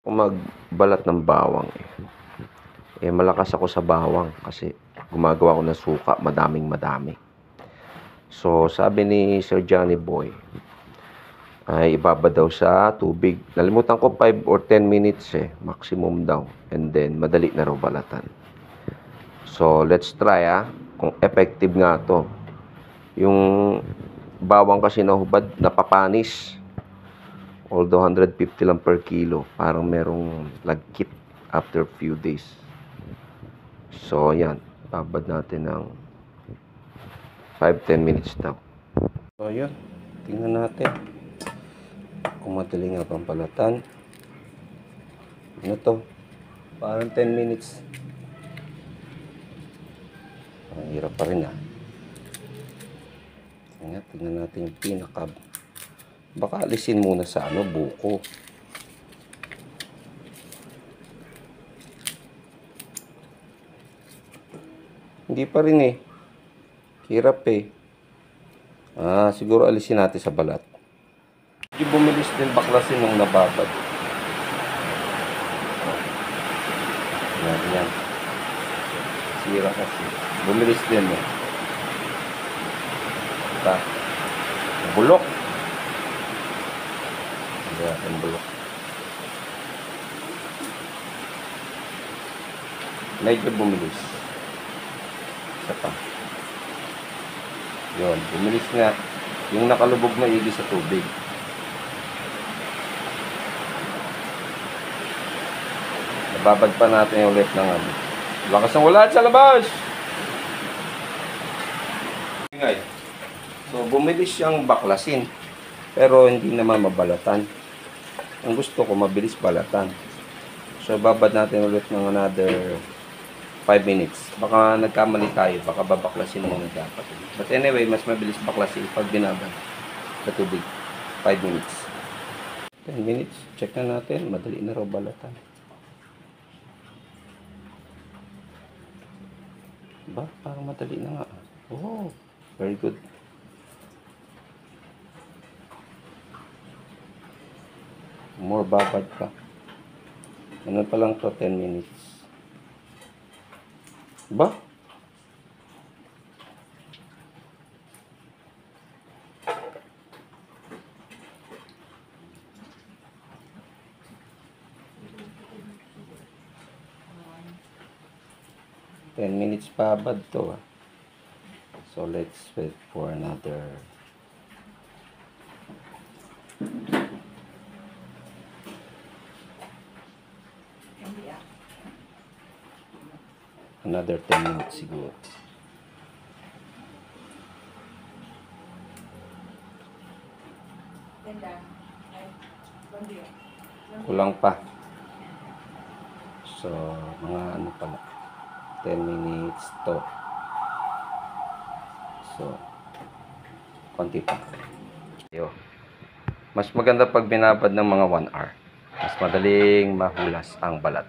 Magbalat ng bawang malakas ako sa bawang kasi gumagawa ako ng suka, madami. So sabi ni Sir Johnny Boy ay ibabad daw sa tubig. Nalimutan ko 5 or 10 minutes maximum daw, and then madali na raw balatan. So let's try kung effective nga to. Yung bawang kasi nahubad, napapanis. Although 150 lang per kilo, parang merong lagkit after few days. So ayan, babad natin ng 5-10 minutes daw. So ayan, tingnan natin kung madali nga bang balatan. Ano to? Parang 10 minutes. Ang hirap pa rin tingnan natin yung pinaka. Baka alisin muna sa buko. Hindi pa rin hirap siguro alisin natin sa balat. Yung bumilis din baklasin nung nababad. Yan. Sira kasi. Bumilis din bulok. Ang bulok. Medyo bumilis. Isa pa. Yun, bumilis nga. Yung nakalubog na igi sa tubig. Nababad pa natin ulit ng lakas ng ulan sa labas! So, bumilis siyang baklasin. Pero hindi naman mabalatan. Ang gusto ko, mabilis balatan. So, babad natin ulit ng another 5 minutes. Baka nagkamali tayo. Baka babaklasin muna dapat. But anyway, mas mabilis baklasin pag binabad sa tubig. 5 minutes. 10 minutes. Check na natin. Madali na raw balatan. Parang madali na nga. Oh, very good. More babad pa. Ano pa lang to, 10 minutes. 10 minutes babad to So let's wait for another 10 minutes siguro. Kulang pa. So, mga pala. 10 minutes to. So, konti pa. Mas maganda pag binabad ng mga 1 hour. Mas madaling mahulas ang balat.